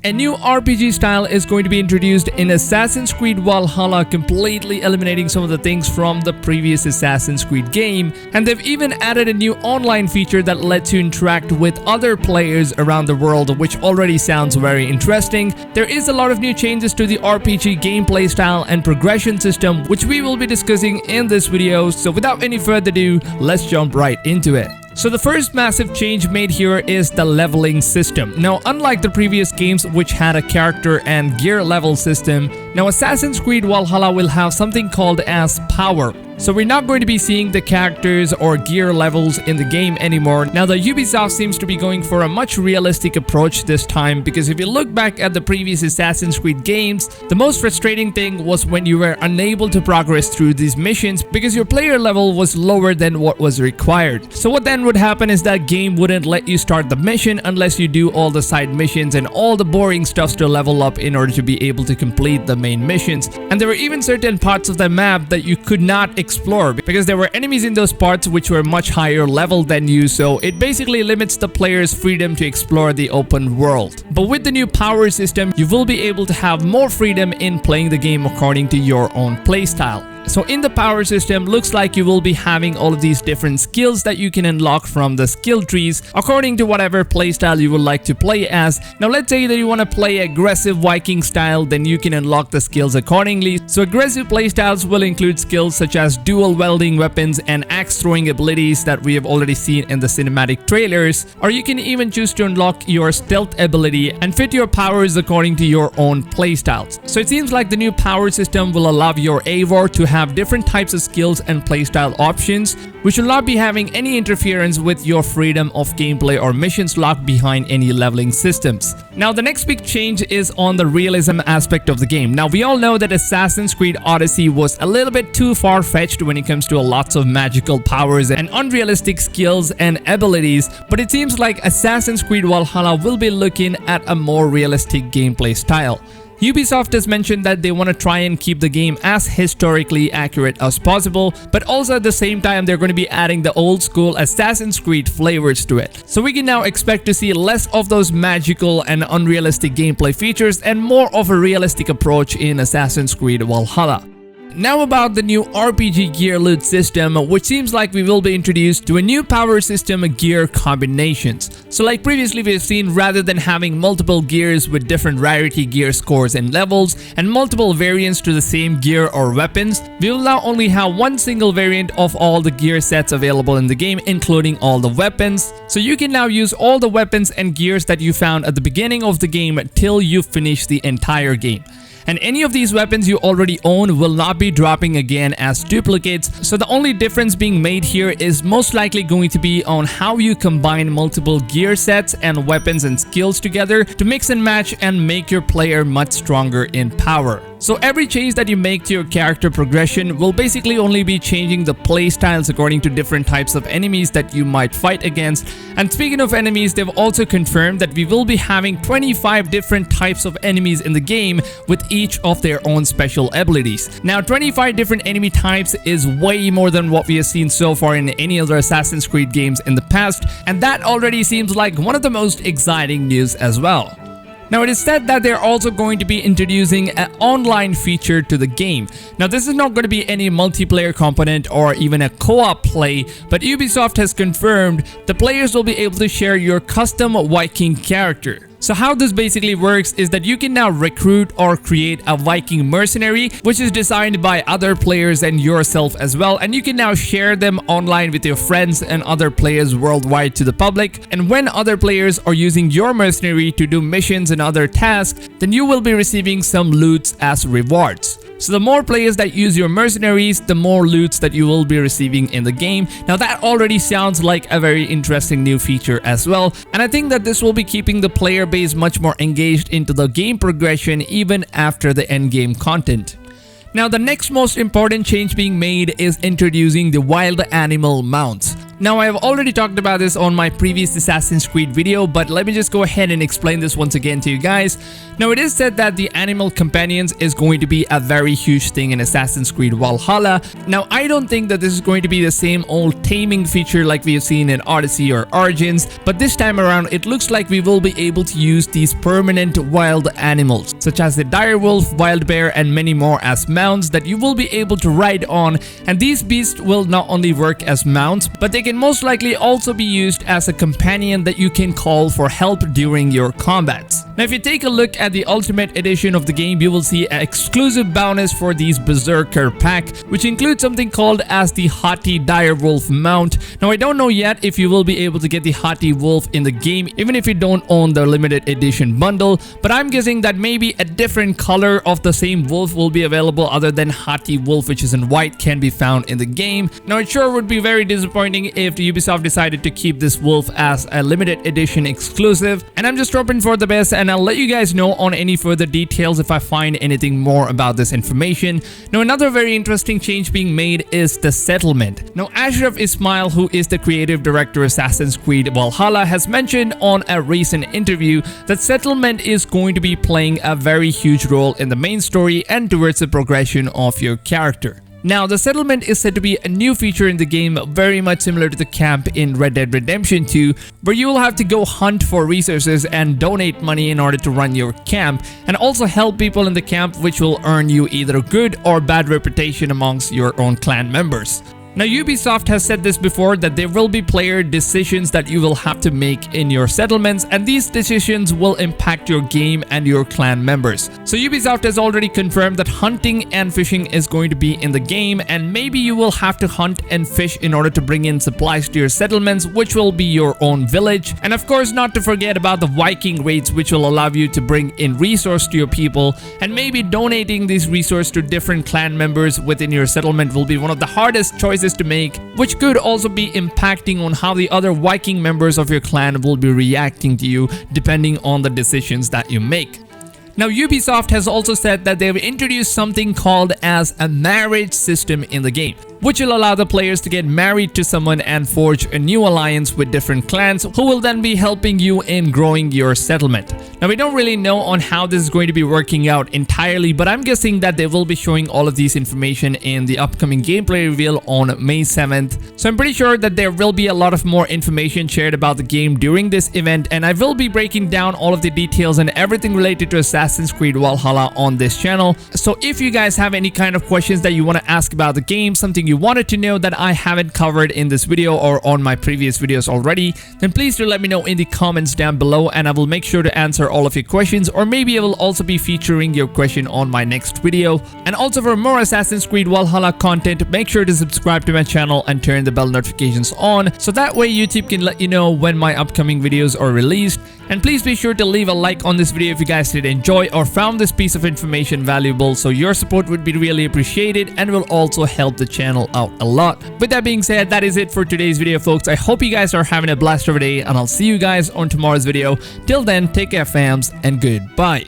A new RPG style is going to be introduced in Assassin's Creed Valhalla, completely eliminating some of the things from the previous Assassin's Creed game, and they've even added a new online feature that lets you interact with other players around the world, which already sounds very interesting. There is a lot of new changes to the RPG gameplay style and progression system, which we will be discussing in this video, so without any further ado, let's jump right into it. So the first massive change made here is the leveling system. Now, unlike the previous games which had a character and gear level system, now Assassin's Creed Valhalla will have something called as power. So we're not going to be seeing the characters or gear levels in the game anymore. Now the Ubisoft seems to be going for a much realistic approach this time, because if you look back at the previous Assassin's Creed games, the most frustrating thing was when you were unable to progress through these missions because your player level was lower than what was required. So what then would happen is that game wouldn't let you start the mission unless you do all the side missions and all the boring stuff to level up in order to be able to complete the main missions. And there were even certain parts of the map that you could not explore because there were enemies in those parts which were much higher level than you, so it basically limits the player's freedom to explore the open world. But with the new power system, you will be able to have more freedom in playing the game according to your own playstyle. So in the power system, looks like you will be having all of these different skills that you can unlock from the skill trees according to whatever playstyle you would like to play as. Now let's say that you want to play aggressive Viking style, then you can unlock the skills accordingly. So aggressive playstyles will include skills such as dual wielding weapons and axe throwing abilities that we have already seen in the cinematic trailers, or you can even choose to unlock your stealth ability and fit your powers according to your own playstyles. So it seems like the new power system will allow your Eivor to have different types of skills and playstyle options, which will not be having any interference with your freedom of gameplay or missions locked behind any leveling systems. Now the next big change is on the realism aspect of the game. Now we all know that Assassin's Creed Odyssey was a little bit too far-fetched when it comes to lots of magical powers and unrealistic skills and abilities, but it seems like Assassin's Creed Valhalla will be looking at a more realistic gameplay style. Ubisoft has mentioned that they want to try and keep the game as historically accurate as possible, but also at the same time they're going to be adding the old school Assassin's Creed flavors to it. So we can now expect to see less of those magical and unrealistic gameplay features and more of a realistic approach in Assassin's Creed Valhalla. Now about the new RPG gear loot system, which seems like we will be introduced to a new power system gear combinations. So like previously we've seen, rather than having multiple gears with different rarity gear scores and levels and multiple variants to the same gear or weapons, we will now only have one single variant of all the gear sets available in the game, including all the weapons. So you can now use all the weapons and gears that you found at the beginning of the game till you finish the entire game. And any of these weapons you already own will not be dropping again as duplicates, so the only difference being made here is most likely going to be on how you combine multiple gear sets and weapons and skills together to mix and match and make your player much stronger in power. So every change that you make to your character progression will basically only be changing the play styles according to different types of enemies that you might fight against. And speaking of enemies, they've also confirmed that we will be having 25 different types of enemies in the game with each of their own special abilities. Now 25 different enemy types is way more than what we have seen so far in any other Assassin's Creed games in the past, and that already seems like one of the most exciting news as well. Now it is said that they're also going to be introducing an online feature to the game. Now this is not going to be any multiplayer component or even a co-op play, but Ubisoft has confirmed the players will be able to share your custom Viking character. So how this basically works is that you can now recruit or create a Viking mercenary, which is designed by other players and yourself as well, and you can now share them online with your friends and other players worldwide to the public. And when other players are using your mercenary to do missions and other tasks, then you will be receiving some loots as rewards. So the more players that use your mercenaries, the more loots that you will be receiving in the game. Now that already sounds like a very interesting new feature as well, and I think that this will be keeping the player base much more engaged into the game progression even after the end game content. Now the next most important change being made is introducing the wild animal mounts. Now, I have already talked about this on my previous Assassin's Creed video, but let me just go ahead and explain this once again to you guys. Now, it is said that the animal companions is going to be a very huge thing in Assassin's Creed Valhalla. Now, I don't think that this is going to be the same old taming feature like we have seen in Odyssey or Origins, but this time around it looks like we will be able to use these permanent wild animals, such as the direwolf, wild bear, and many more as mounts that you will be able to ride on. And these beasts will not only work as mounts, but they can most likely also be used as a companion that you can call for help during your combats. Now, if you take a look at the Ultimate Edition of the game, you will see an exclusive bonus for these Berserker pack, which includes something called as the Haughty Direwolf mount. Now, I don't know yet if you will be able to get the Haughty Wolf in the game, even if you don't own the limited edition bundle, but I'm guessing that maybe a different color of the same wolf will be available other than Haughty Wolf, which is in white, can be found in the game. Now, it sure would be very disappointing if Ubisoft decided to keep this wolf as a limited edition exclusive, and I'm just hoping for the best, and I'll let you guys know on any further details if I find anything more about this information. Now, another very interesting change being made is the settlement. Now, Ashraf Ismail, who is the creative director of Assassin's Creed Valhalla, has mentioned on a recent interview that settlement is going to be playing a very huge role in the main story and towards the progression of your character. Now, the settlement is said to be a new feature in the game, very much similar to the camp in Red Dead Redemption 2, where you will have to go hunt for resources and donate money in order to run your camp, and also help people in the camp, which will earn you either a good or bad reputation amongst your own clan members. Now, Ubisoft has said this before, that there will be player decisions that you will have to make in your settlements, and these decisions will impact your game and your clan members. So Ubisoft has already confirmed that hunting and fishing is going to be in the game, and maybe you will have to hunt and fish in order to bring in supplies to your settlements, which will be your own village. And of course, not to forget about the Viking raids, which will allow you to bring in resource to your people, and maybe donating these resources to different clan members within your settlement will be one of the hardest choices to make, which could also be impacting on how the other Viking members of your clan will be reacting to you depending on the decisions that you make. Now, Ubisoft has also said that they've introduced something called as a marriage system in the game, which will allow the players to get married to someone and forge a new alliance with different clans who will then be helping you in growing your settlement. Now, we don't really know on how this is going to be working out entirely, but I'm guessing that they will be showing all of these information in the upcoming gameplay reveal on May 7th. So I'm pretty sure that there will be a lot of more information shared about the game during this event, and I will be breaking down all of the details and everything related to Assassin's Creed Valhalla on this channel. So if you guys have any kind of questions that you want to ask about the game, something you wanted to know that I haven't covered in this video or on my previous videos already, then please do let me know in the comments down below, and I will make sure to answer all of your questions, or maybe I will also be featuring your question on my next video. And also, for more Assassin's Creed Valhalla content, make sure to subscribe to my channel and turn the bell notifications on, so that way YouTube can let you know when my upcoming videos are released. And please be sure to leave a like on this video if you guys did enjoy or found this piece of information valuable, so your support would be really appreciated and will also help the channel out a lot. With that being said, that is it for today's video, folks. I hope you guys are having a blast of a day, and I'll see you guys on tomorrow's video. Till then, take care, fams, and goodbye.